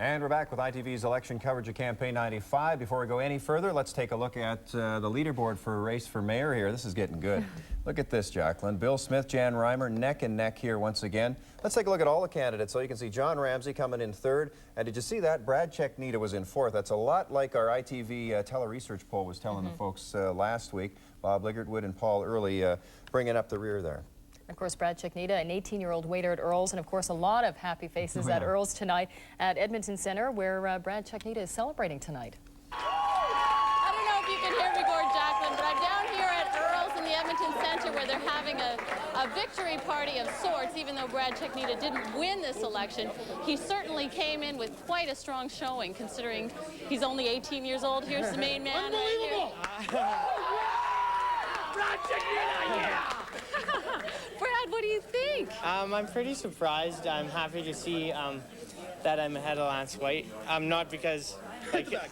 And we're back with ITV's election coverage of Campaign 95. Before we go any further, let's take a look at the leaderboard for a race for mayor here. This is getting good. Look at this, Jacqueline. Bill Smith, Jan Reimer, neck and neck here once again. Let's take a look at all the candidates. So you can see John Ramsey coming in third. And did you see that? Brad Czechnieta was in fourth. That's a lot like our ITV tele-research poll was telling the folks last week. Bob Liggertwood and Paul Early bringing up the rear there. Of course, Brad Czechnieta, an 18-year-old waiter at Earls, and of course a lot of happy faces at Earls tonight at Edmonton Centre, where Brad Czechnieta is celebrating tonight. I don't know if you can hear me, Gord Jacqueline, but I'm down here at Earls in the Edmonton Centre where they're having a victory party of sorts. Even though Brad Czechnieta didn't win this election, he certainly came in with quite a strong showing, considering he's only 18 years old. Here's the main man. Unbelievable! Brad Czechnieta, yeah! Brad, what do you think? I'm pretty surprised. I'm happy to see that I'm ahead of Lance White. Not because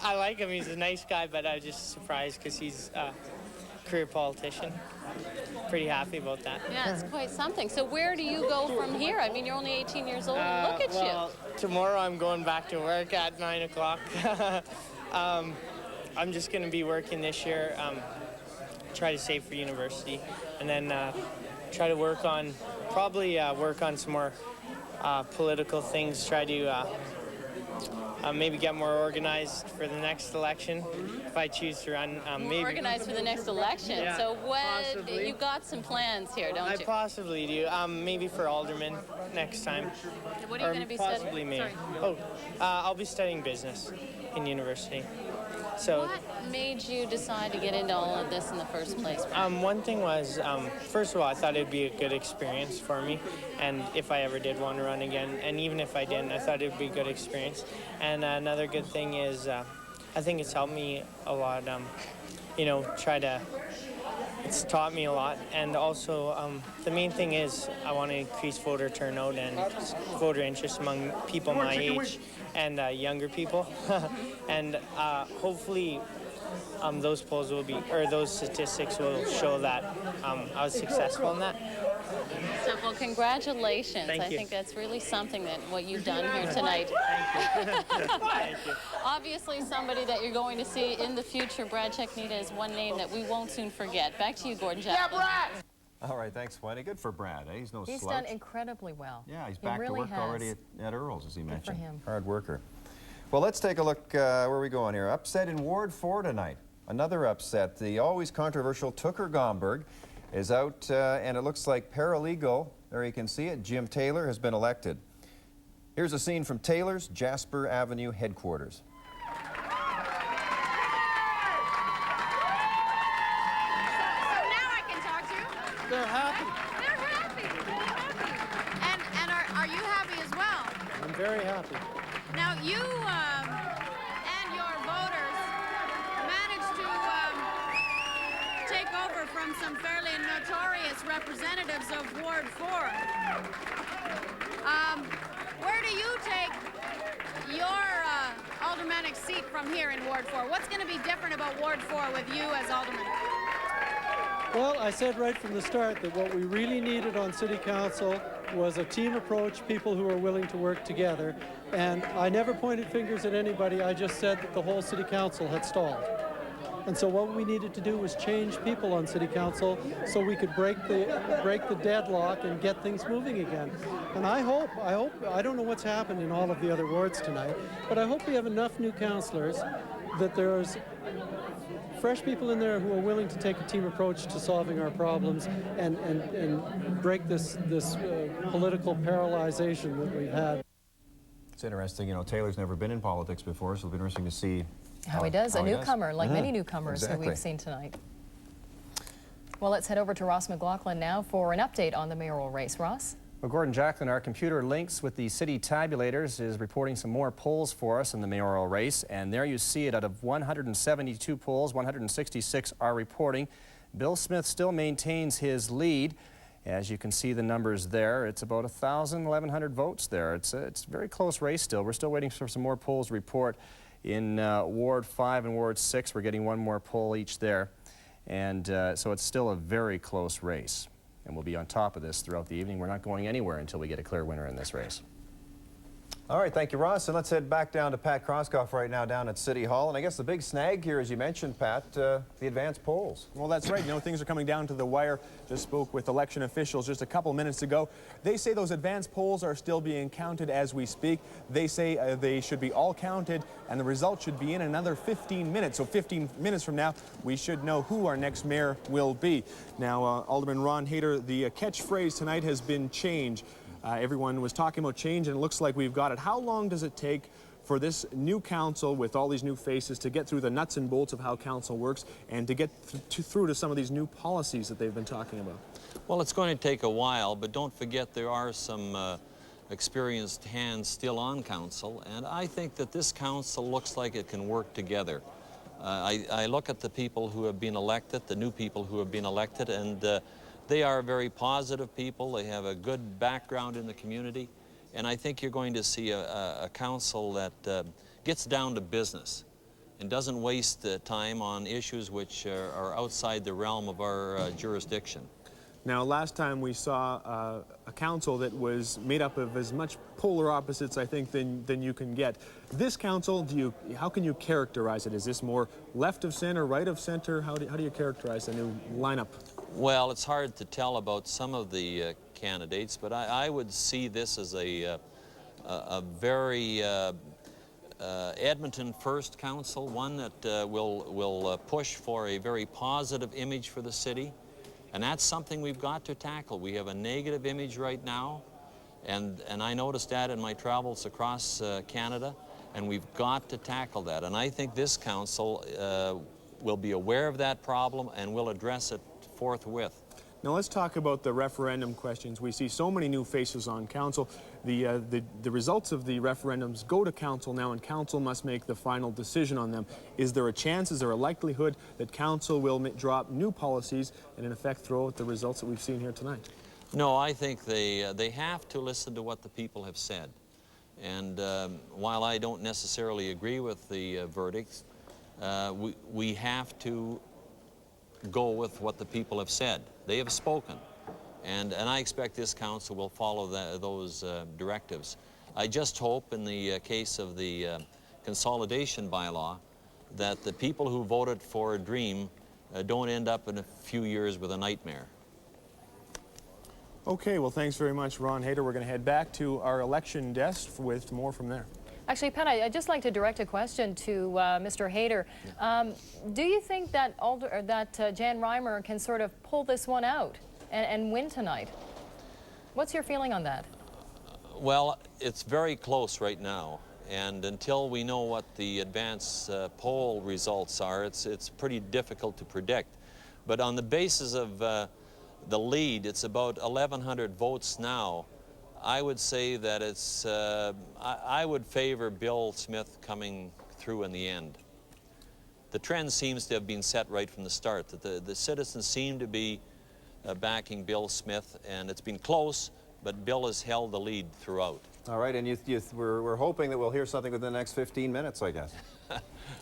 I like him, he's a nice guy, but I'm just surprised because he's a career politician. Pretty happy about that. Yeah, it's quite something. So where do you go from here? I mean, you're only 18 years old. Look at well, tomorrow I'm going back to work at 9 o'clock. I'm just going to be working this year, try to save for university, and then try to work on, work on some more political things, try to maybe get more organized for the next election if I choose to run. Maybe organized for the next election. Yeah, so possibly. you got some plans here, don't you? I possibly do. Maybe for alderman next time. What are you going to be possibly studying? mayor. Sorry. I'll be studying business in university. So, what made you decide to get into all of this in the first place? one thing was, first of all, I thought it'd be a good experience for me, and if I ever did want to run again, and even if I didn't, I thought it'd be a good experience. And another good thing is, I think it's helped me a lot. You know, it's taught me a lot, and also the main thing is I want to increase voter turnout and voter interest among people my age and younger people, and hopefully those polls will be, or those statistics will show that I was successful in that. So, well, congratulations. Thank I you. think that's really something that what you've done here tonight. Thank you. Thank you. Obviously, somebody that you're going to see in the future. Brad Czechnieta is one name that we won't soon forget. Back to you, Gordon Jacqueline. Yeah, Brad! All right, thanks, Wendy. Good for Brad, eh? He's no He's slouch. done incredibly well. Yeah, he's He back really to work has. already at Earls, as he for mentioned. him. Hard worker. Well, let's take a look. Where are we going here? Upset in Ward 4 tonight. Another upset. The always controversial Tooker Gomberg is out, and it looks like paralegal, there you can see it, Jim Taylor has been elected. Here's a scene from Taylor's Jasper Avenue headquarters. So now I can talk to you. They're happy. They're happy. They're happy. And are you happy as well? I'm very happy. Now you and your voters managed to take over from some fairly notorious representatives of Ward 4. Where do you take your aldermanic seat from here in Ward 4? What's going to be different about Ward 4 with you as alderman? Well, I said right from the start that what we really needed on City Council was a team approach, people who are willing to work together. And I never pointed fingers at anybody, I just said that the whole City Council had stalled. And so what we needed to do was change people on City Council so we could break the deadlock and get things moving again. And I hope, I don't know what's happened in all of the other wards tonight, but I hope we have enough new councillors that there's fresh people in there who are willing to take a team approach to solving our problems and break this political paralyzation that we've had. It's interesting, you know, Taylor's never been in politics before, so it'll be interesting to see How he does, a he newcomer, like many newcomers Exactly. who we've seen tonight. Well, let's head over to Ross McLaughlin now for an update on the mayoral race. Ross? Well, Gordon Jacqueline, our computer links with the city tabulators, is reporting some more polls for us in the mayoral race. And there you see it, out of 172 polls, 166 are reporting. Bill Smith still maintains his lead. As you can see the numbers there, it's about 1,000, 1,100 votes there. It's a very close race still. We're still waiting for some more polls to report in Ward 5 and Ward 6. We're getting one more poll each there. And so it's still a very close race. And we'll be on top of this throughout the evening. We're not going anywhere until we get a clear winner in this race. All right, thank you, Ross. And let's head back down to Pat Kroskoff right now down at City Hall. And I guess the big snag here, as you mentioned, Pat, the advanced polls. Well, that's right. You know, things are coming down to the wire. Just spoke with election officials just a couple minutes ago. They say those advanced polls are still being counted as we speak. They say they should be all counted, and the results should be in another 15 minutes. So 15 minutes from now, we should know who our next mayor will be. Now, Alderman Ron Hayter, the catchphrase tonight has been change. Everyone was talking about change, and it looks like we've got it. How long does it take for this new council with all these new faces to get through the nuts and bolts of how council works and to get through to some of these new policies that they've been talking about? Well, it's going to take a while, but don't forget there are some experienced hands still on council, and I think that this council looks like it can work together. I look at the people who have been elected, the new people who have been elected, and they are very positive people. They have a good background in the community, and I think you're going to see a council that gets down to business and doesn't waste time on issues which are outside the realm of our jurisdiction. Now, last time we saw a council that was made up of as much polar opposites, I think, than you can get. This council, how can you characterize it? Is this more left of center, right of center? How do you characterize the new lineup? Well, it's hard to tell about some of the candidates, but I would see this as a very Edmonton first council, one that will push for a very positive image for the city. And that's something we've got to tackle. We have a negative image right now, and I noticed that in my travels across Canada, and we've got to tackle that. And I think this council will be aware of that problem and will address it forthwith. Now let's talk about the referendum questions. We see so many new faces on council. The results of the referendums go to council now, and council must make the final decision on them. Is there a chance, is there a likelihood that council will drop new policies and in effect throw out the results that we've seen here tonight? No, I think they have to listen to what the people have said. And while I don't necessarily agree with the verdicts, we have to go with what the people have said. They have spoken, and I expect this council will follow those directives. I just hope in the case of the consolidation bylaw that the people who voted for a dream don't end up in a few years with a nightmare. Okay, well, thanks very much, Ron Hayter. We're going to head back to our election desk with more from there. Actually, Pat, I'd just like to direct a question to Mr. Hayter. Do you think that Jan Reimer can sort of pull this one out and win tonight? What's your feeling on that? Well, it's very close right now, and until we know what the advance poll results are, it's pretty difficult to predict. But on the basis of the lead, it's about 1,100 votes now. I would say that it's, I would favor Bill Smith coming through in the end. The trend seems to have been set right from the start, that the citizens seem to be backing Bill Smith, and it's been close, but Bill has held the lead throughout. All right, and we're hoping that we'll hear something within the next 15 minutes, I guess.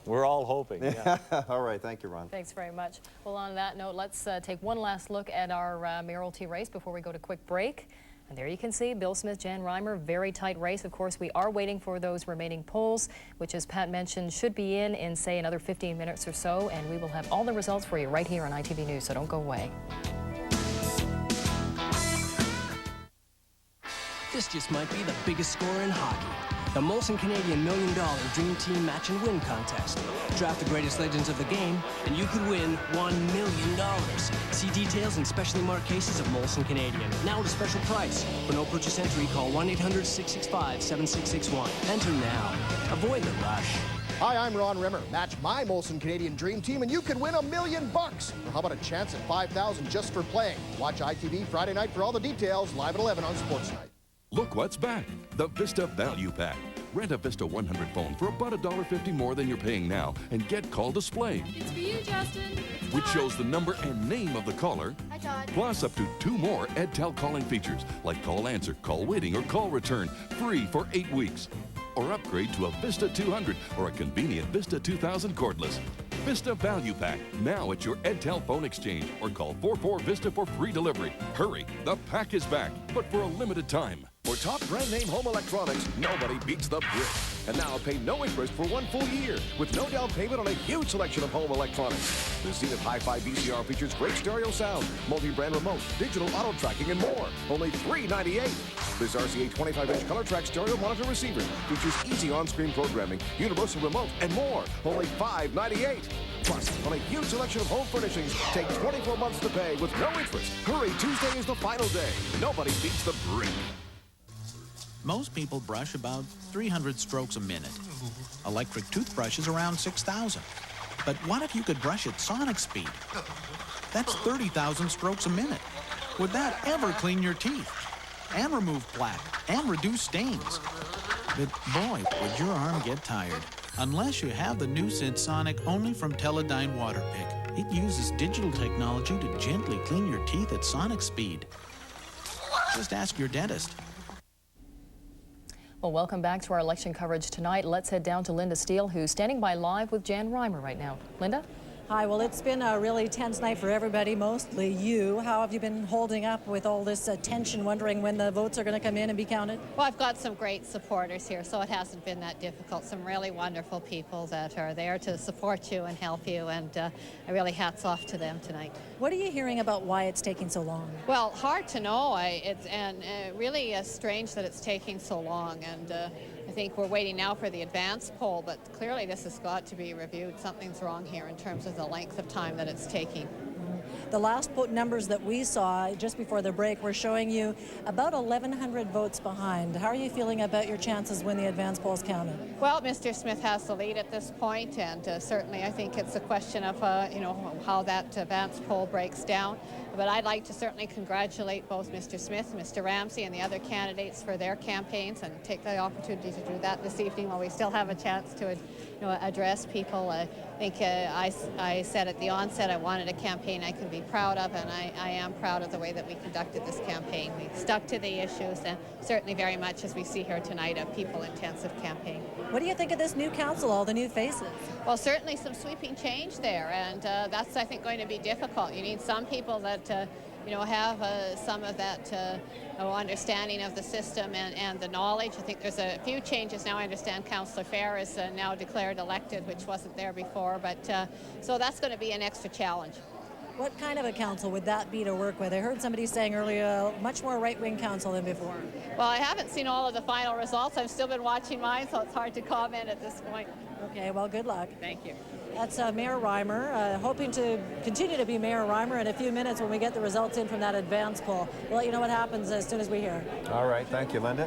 We're all hoping, yeah. All right, thank you, Ron. Thanks very much. Well, on that note, let's take one last look at our mayoralty race before we go to quick break. And there you can see Bill Smith, Jan Reimer, very tight race. Of course, we are waiting for those remaining polls, which, as Pat mentioned, should be in, say, another 15 minutes or so. And we will have all the results for you right here on ITV News, so don't go away. This just might be the biggest score in hockey. The Molson Canadian $1 Million Dream Team Match and Win Contest. Draft the greatest legends of the game, and you could win $1 million. See details in specially marked cases of Molson Canadian. Now at a special price. For no purchase entry, call 1-800-665-7661. Enter now. Avoid the rush. Hi, I'm Ron Reimer. Match my Molson Canadian Dream Team and you could win $1 million. Or how about a chance at $5,000 just for playing? Watch ITV Friday night for all the details, live at 11 on Sports Night. Look what's back. The Vista Value Pack. Rent a Vista 100 phone for about $1.50 more than you're paying now and get call display. It's for you, Justin. Which shows the number and name of the caller. Hi, Todd. Plus up to 2 more EdTel calling features like call answer, call waiting, or call return. Free for 8 weeks. Or upgrade to a Vista 200 or a convenient Vista 2000 cordless. Vista Value Pack, now at your EdTel phone exchange, or call 44-VISTA for free delivery. Hurry, the pack is back, but for a limited time. For top brand name home electronics, nobody beats the Brick. And now pay no interest for 1 full year with no down payment on a huge selection of home electronics. The Civic Hi-Fi VCR features great stereo sound, multi-brand remote, digital auto tracking, and more. Only $398. This RCA 25-inch color track stereo monitor receiver features easy on-screen programming, universal remote, and more. Only $598. Plus, on a huge selection of home furnishings, take 24 months to pay with no interest. Hurry, Tuesday is the final day. Nobody beats the Brick. Most people brush about 300 strokes a minute. Electric toothbrushes around 6,000. But what if you could brush at sonic speed? That's 30,000 strokes a minute. Would that ever clean your teeth? And remove plaque, and reduce stains? But boy, would your arm get tired. Unless you have the new Sensonic only from Teledyne Waterpick. It uses digital technology to gently clean your teeth at sonic speed. Just ask your dentist. Well, welcome back to our election coverage tonight. Let's head down to Linda Steele, who's standing by live with Jan Reimer right now. Linda? Hi, well, it's been a really tense night for everybody, mostly you. How have you been holding up with all this tension, wondering when the votes are going to come in and be counted? Well, I've got some great supporters here, so it hasn't been that difficult. Some really wonderful people that are there to support you and help you, and I really hats off to them tonight. What are you hearing about why it's taking so long? Well, hard to know. It's really strange that it's taking so long, and I think we're waiting now for the advance poll, but clearly this has got to be reviewed. Something's wrong here in terms of the length of time that it's taking. The last numbers that we saw just before the break were showing you about 1,100 votes behind. How are you feeling about your chances when the advance poll is counted? Well, Mr. Smith has the lead at this point, and certainly I think it's a question of how that advance poll breaks down. But I'd like to certainly congratulate both Mr. Smith and Mr. Ramsey and the other candidates for their campaigns, and take the opportunity to do that this evening while we still have a chance to address people. I think I said at the onset I wanted a campaign I could be proud of, and I am proud of the way that we conducted this campaign. We stuck to the issues, and certainly very much, as we see here tonight, a people-intensive campaign. What do you think of this new council, all the new faces? Well, certainly some sweeping change there, and that's, I think, going to be difficult. You need some people that have some of that understanding of the system and the knowledge. I think there's a few changes now. I understand Councillor Fair is now declared elected, which wasn't there before, but so that's going to be an extra challenge. What kind of a council would that be to work with? I heard somebody saying earlier, much more right-wing council than before. Well, I haven't seen all of the final results. I've still been watching mine, so it's hard to comment at this point. Okay, well, good luck. Thank you. That's Mayor Reimer, hoping to continue to be Mayor Reimer in a few minutes when we get the results in from that advance poll. We'll let you know what happens as soon as we hear. All right, thank you, Linda.